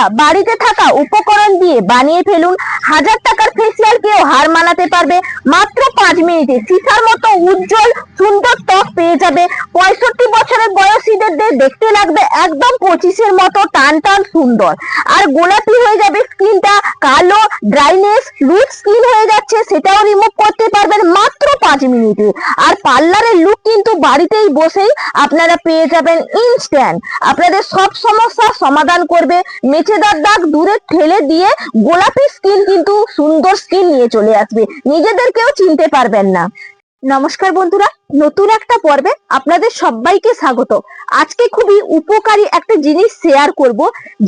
বন্ধুরা বাড়িতে থাকা উপকরণ দিয়ে বানিয়ে ফেলুন 1000 টাকার ফেসিয়াল কেও হার মানাতে পারবে মাত্র 5 মিনিটে। সীসার মতো উজ্জ্বল সুন্দর ত্বক পেয়ে যাবে। 65 বছরের বয়সীদের দেখতে লাগবে একদম 25-এর মতো টান টান সুন্দর। আর গোলাপি হয়ে যাবে স্কিনটা, কালো ড্রাইনেস লুজ স্কিন হয়ে যাচ্ছে সেটাও রিমুভ করতে পারবেন মাত্র 5 মিনিটে। আর পার্লারের লুক কিন্তু বাড়িতেই বসেই আপনারা পেয়ে যাবেন ইনস্ট্যান্ট। আপনাদের সব সমস্যার সমাধান করবে। মেচেদার দাগ দূরে ঠেলে দিয়ে গোলাপি স্কিন কিন্তু সুন্দর স্কিন নিয়ে চলে আসবে, নিজেদেরকেও চিনতে পারবেন না। নমস্কার বন্ধুরা, নতুন একটা পর্বে আপনাদের সবাইকে স্বাগত। আজকে খুবই উপকারী একটা জিনিস শেয়ার করব,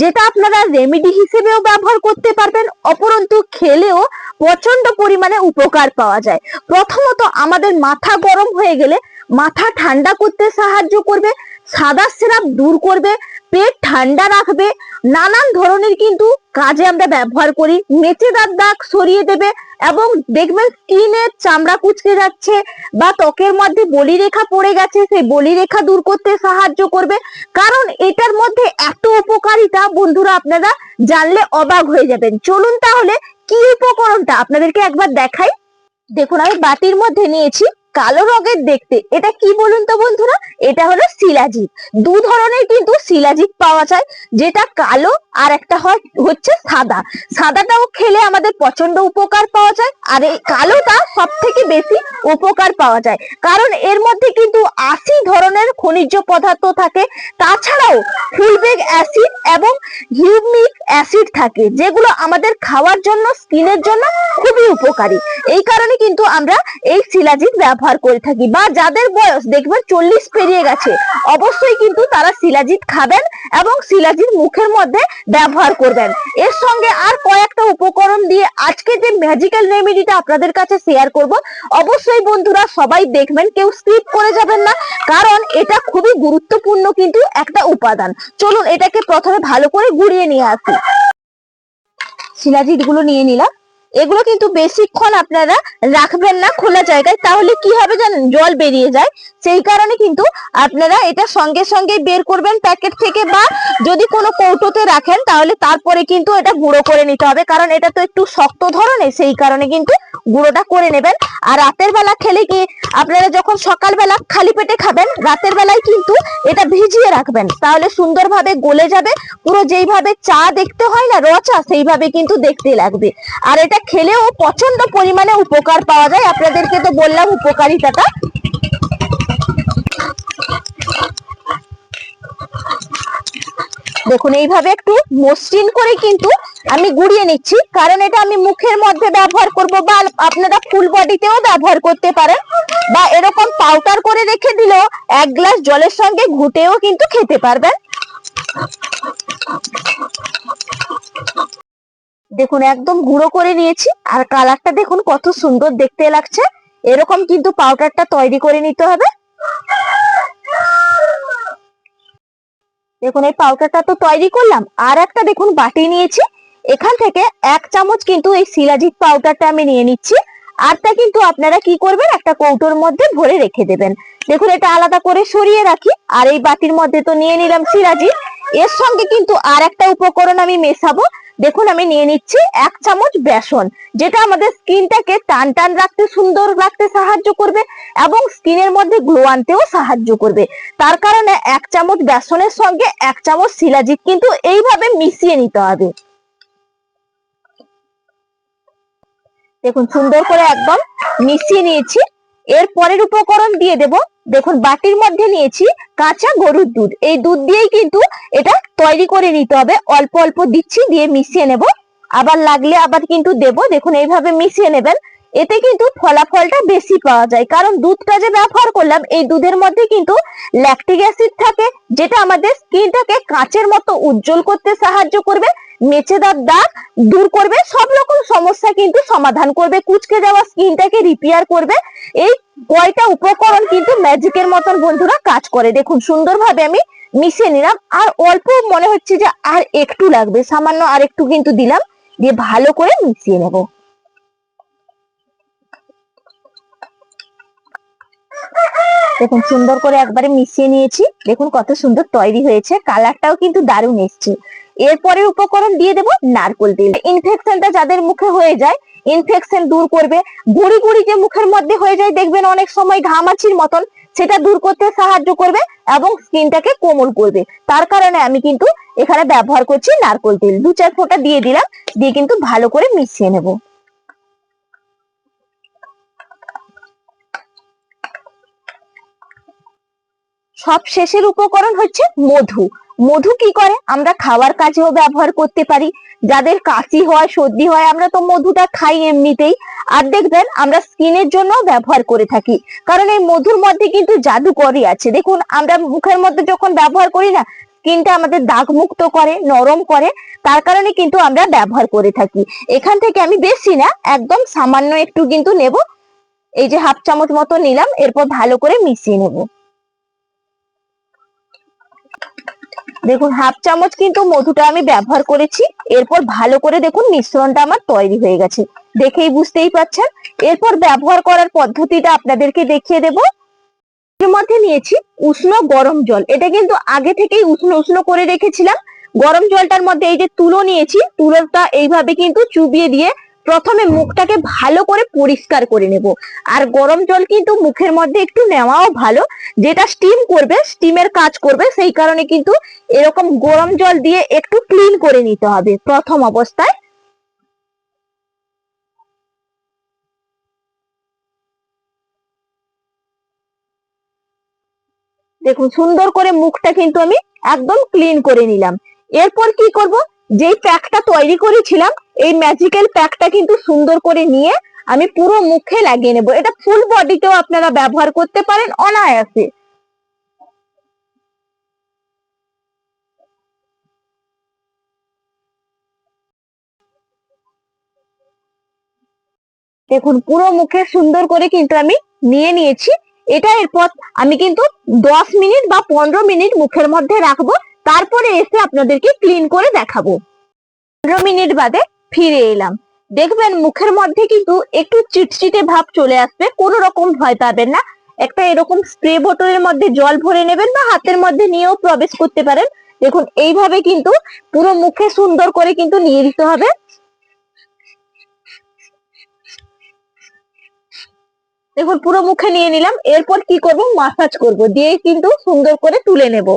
যেটা আপনারা রেমেডি হিসেবেও ব্যবহার করতে পারবেন, অপরন্তু খেলেও প্রচন্ড পরিমাণে উপকার পাওয়া যায়। প্রথমত আমাদের মাথা গরম হয়ে গেলে মাথা ঠান্ডা করতে সাহায্য করবে, সাদা সিরাপ দূর করবে, পেট ঠান্ডা রাখবে। নানান ধরনের কিন্তু কাজে আমরা ব্যবহার করি। মেচেদার দাগ সরিয়ে দেবে এবং দেখবেন স্কিনের চামড়া কুঁচকে যাচ্ছে বা ত্বকের মধ্যে বলিরেখা পড়ে গেছে, সেই বলিরেখা দূর করতে সাহায্য করবে। কারণ এটার মধ্যে এত উপকারিতা বন্ধুরা আপনারা জানলে অবাক হয়ে যাবেন। চলুন তাহলে কি উপকরণটা আপনাদেরকে একবার দেখাই। দেখুন আমি বাটির মধ্যে নিয়েছি কালো রঙের দেখতে, এটা কি বলুন তো বন্ধুরা, এটা হলো শিলাজিৎ। দু ধরনের কিন্তু শিলাজিৎ পাওয়া যায়, যেটা কালো আর একটা হচ্ছে সাদা। সাদাটাও খেলে আমাদের প্রচন্ড উপকার পাওয়া যায়, আর এই কালোটা সব থেকে বেশি উপকার পাওয়া যায়, কারণ এর মধ্যে কিন্তু 80 ধরনের খনিজ পদার্থ থাকে। তাছাড়াও ফুলবেগ অ্যাসিড এবং হিউমিক অ্যাসিড থাকে, যেগুলো আমাদের খাওয়ার জন্য স্কিনের জন্য খুবই উপকারী। এই কারণে কিন্তু আমরা এই শিলাজিৎ ব্যবহার করে থাকি। বা যাদের বয়স দেখবেন 40 পেরিয়ে গেছে, অবশ্যই কিন্তু তারা শিলাজিৎ খাবেন এবং শিলাজিৎ মুখের মধ্যে ব্যবহার করবেন। এর সঙ্গে আর কয়েকটা উপকরণ দিয়ে আজকে যে ম্যাজিক্যাল রেমেডিটা আপনাদের কাছে শেয়ার করব, অবশ্যই বন্ধুরা সবাই দেখবেন, কেউ স্কিপ করে যাবেন না, কারণ এটা খুবই গুরুত্বপূর্ণ কিন্তু একটা উপাদান। চলুন এটাকে প্রথমে ভালো করে গুঁড়িয়ে নিয়ে আসি। শিলাজিৎ গুলো নিয়ে নিলাম। এগুলো কিন্তু বেশিক্ষণ আপনারা রাখবেন না খোলা জায়গায়, তাহলে কি হবে জানেন, জল বেরিয়ে যায়। সেই কারণে কিন্তু আপনারা এটা সঙ্গে সঙ্গে বের করবেন প্যাকেট থেকে, বা যদি কোনো কৌটোতে রাখেন তাহলে তারপরে কিন্তু এটা গুঁড়ো করে নিতে হবে, কারণ এটা তো একটু শক্ত ধরনের, সেই কারণে কিন্তু গুঁড়োটা করে নেবেন। আর রাতের বেলা খেলে কি, আপনারা যখন সকালবেলা খালি পেটে খাবেন, রাতের বেলায় কিন্তু এটা ভিজিয়ে রাখবেন, তাহলে সুন্দরভাবে গলে যাবে। পুরো যেইভাবে চা দেখতে হয় না, র চা, সেইভাবে কিন্তু দেখতে লাগবে। আর এটা খেলেও প্রচন্ড পরিমাণে উপকার পাওয়া যায়। আপনাদেরকে তো বললাম উপকারিতাটা। দেখুন এইভাবে একটু মসৃণ করে কিন্তু আমি গুঁড়িয়ে নিচ্ছি, কারণ এটা আমি মুখের মধ্যে ব্যবহার করব, বা আপনারা ফুল বডিতেও ব্যবহার করতে পারেন, বা এরকম পাউডার করে রেখে দিলেও 1 গ্লাস জলের সঙ্গে ঘুটেও কিন্তু খেতে পারবেন। দেখুন একদম গুঁড়ো করে নিয়েছি, আর কালারটা দেখুন কত সুন্দর দেখতে লাগছে। এরকম কিন্তু পাউডারটা তৈরি করে নিতে হবে। দেখুন এই পাউডারটা তো তৈরি করলাম। আর একটা দেখুন বাটি নিয়েছি, এখান থেকে 1 চামচ কিন্তু এই শিলাজিৎ পাউডারটা আমি নিয়ে নিচ্ছি। আরটা কিন্তু আপনারা কি করবেন, একটা কৌটোর মধ্যে ভরে রেখে দেবেন। দেখুন এটা আলাদা করে সরিয়ে রাখি। আর এই বাটির মধ্যে তো নিয়ে নিলাম শিলাজিৎ, এর সঙ্গে কিন্তু আর একটা উপকরণ আমি মেশাবো। দেখুন আমি নিয়ে নিচ্ছি 1 চামচ বেসন, যেটা আমাদের স্কিনটাকে টান টান রাখতে, সুন্দর রাখতে সাহায্য করবে এবং স্কিনের মধ্যে গ্লো আনতেও সাহায্য করবে। তার কারণে 1 চামচ বেসনের সঙ্গে 1 চামচ শিলাজিৎ কিন্তু এইভাবে মিশিয়ে নিতে হবে। দেখুন সুন্দর করে একদম মিশিয়ে নিয়েছি। এর পরের উপকরণ দিয়ে দেব। দেখুন বাটির মধ্যে নিয়েছি কাঁচা গরুর দুধ। এই দুধ দিয়েই কিন্তু এটা তৈরি করে নিতে হবে। অল্প অল্প দিচ্ছি, দিয়ে মিশিয়ে নেব, আবার লাগলে আবার কিন্তু দেব। দেখুন এইভাবে মিশিয়ে নেবেন, এতে কিন্তু ফলাফলটা বেশি পাওয়া যায়। কারণ দুধটা যে ব্যবহার করলাম, এই দুধের মধ্যে কিন্তু ল্যাকটিক অ্যাসিড থাকে, যেটা আমাদের স্কিনটাকে কাঁচের মতো উজ্জ্বল করতে সাহায্য করবে, মেচেদার দাগ দূর করবে, সব রকম সমস্যা কিন্তু সমাধান করবে, কুঁচকে যাওয়া স্কিনটাকে রিপেয়ার করবে। এই কয়টা উপকরণ কিন্তু ম্যাজিকের মতন বন্ধুরা কাজ করে। দেখুন সুন্দরভাবে আমি মিশিয়ে নিলাম। আর অল্প মনে হচ্ছে যে আর একটু লাগবে, সামান্য আর একটু কিন্তু দিলাম, দিয়ে ভালো করে মিশিয়ে নেব। দেখুন সুন্দর করে একবারে মিশিয়ে নিয়েছি। দেখুন কত সুন্দর তৈরি হয়েছে, কালারটাও কিন্তু দারুণ এসছে। এরপরে উপকরণ দিয়ে দেব নারকেল তেল। ইনফেকশনটা যাদের মুখে হয়ে যায়, ইনফেকশন দূর করবে। গুড়ি গুড়ি যে মুখের মধ্যে হয়ে যায় দেখবেন অনেক সময় ঘামাচির মতন, সেটা দূর করতে সাহায্য করবে এবং স্কিনটাকে কোমল করবে। তার কারণে আমি কিন্তু এখানে ব্যবহার করছি নারকেল তেল। 2-4 ফোঁটা দিয়ে দিলাম, দিয়ে কিন্তু ভালো করে মিশিয়ে নেব। সব শেষের উপকরণ হচ্ছে মধু। মধু কি করে, আমরা খাওয়ার কাজেও ব্যবহার করতে পারি। যাদের কাশি হয়, সর্দি হয়, আমরা তো মধুটা খাই এমনিতেই। আর দেখবেন আমরা স্কিনের জন্য ব্যবহার করে থাকি, কারণ এই মধুর মধ্যে কিন্তু জাদুকরই আছে। দেখুন আমরা মুখের মধ্যে যখন ব্যবহার করি না, স্কিনটা আমাদের দাগ মুক্ত করে, নরম করে, তার কারণে কিন্তু আমরা ব্যবহার করে থাকি। এখান থেকে আমি বেশি না, একদম সামান্য একটু কিন্তু নেব। এই যে 1/2 চামচ মতো নিলাম, এরপর ভালো করে মিশিয়ে নেব। দেখুন 1/2 চামচ কিন্তু মধুটা আমি ব্যবহার করেছি। এরপর ভালো করে দেখুন মিশ্রণটা আমার তৈরি হয়ে গেছে, দেখেই বুঝতেই পারছেন। এরপর ব্যবহার করার পদ্ধতিটা আপনাদেরকে দেখিয়ে দেব। এর মধ্যে নিয়েছি উষ্ণ গরম জল, এটা কিন্তু আগে থেকেই উষ্ণ উষ্ণ করে রেখেছিলাম। গরম জলটার মধ্যে এই যে তুলো নিয়েছি, তুলোটা এইভাবে কিন্তু চুবিয়ে দিয়ে প্রথমে মুখটাকে ভালো করে পরিষ্কার করে নেব। আর গরম জল কিন্তু মুখের মধ্যে একটু নেওয়াও ভালো, যেটা স্টিম করবে, স্টিমের কাজ করবে, সেই কারণে কিন্তু এরকম গরম জল দিয়ে একটু ক্লিন করে নিতে হবে প্রথম অবস্থায়। দেখুন সুন্দর করে মুখটা কিন্তু আমি একদম ক্লিন করে নিলাম। এরপর কি করব, যেই প্যাকটা তৈরি করেছিলাম, এই ম্যাজিক্যাল প্যাকটা কিন্তু সুন্দর করে নিয়ে আমি পুরো মুখে লাগিয়ে নেব। এটা ফুল বডিতেও আপনারা ব্যবহার করতে পারেন অনায়াসে। দেখুন পুরো মুখে সুন্দর করে কিন্তু আমি নিয়ে নিয়েছি। এটা এরপর আমি কিন্তু 10 মিনিট বা 15 মিনিট মুখের মধ্যে রাখবো, তারপরে এসে আপনাদেরকে ক্লিন করে দেখাবো। 15 মিনিট বাদে ফিরে এলাম। দেখবেন মুখের মধ্যে কিন্তু একটু চিটচিটে ভাব চলে আসবে, কোনো রকম ভয় পাবেন না। একটা এরকম স্প্রে বোতলের মধ্যে জল ভরে নেবেন বা হাতের মধ্যে নিয়েও প্রবেশ করতে পারেন। দেখুন এইভাবে কিন্তু পুরো মুখে সুন্দর করে কিন্তু নিয়ে দিতে হবে। দেখুন পুরো মুখে নিয়ে নিলাম। এরপর কি করব, মাসাজ করব, দিয়ে কিন্তু সুন্দর করে তুলে নেব।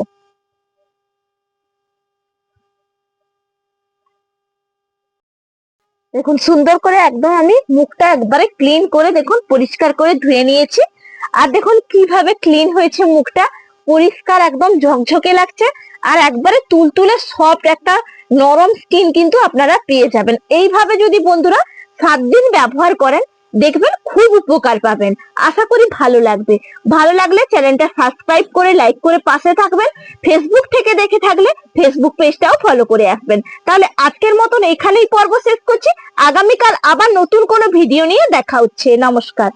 দেখুন সুন্দর করে একদম আমি মুখটা একবারে ক্লিন করে দেখুন পরিষ্কার করে ধুয়ে নিয়েছি। আর দেখুন কিভাবে ক্লিন হয়েছে মুখটা, পরিষ্কার একদম ঝকঝকে লাগছে। আর একবারে তুলতুলে সফট একটা নরম স্কিন কিন্তু আপনারা পেয়ে যাবেন। এইভাবে যদি বন্ধুরা 7 দিন ব্যবহার করেন, দেখবেন খুব উপকার পাবেন। আশা করি ভালো লাগবে। ভালো লাগলে চ্যানেলটা সাবস্ক্রাইব করে লাইক করে পাশে থাকবেন। ফেসবুক থেকে দেখে থাকলে ফেসবুক পেজটাও ফলো করে আসবেন। তাহলে আজকের মতন এখানেই পর্ব শেষ করছি। আগামীকাল আবার নতুন কোনো ভিডিও নিয়ে দেখা হচ্ছে। নমস্কার।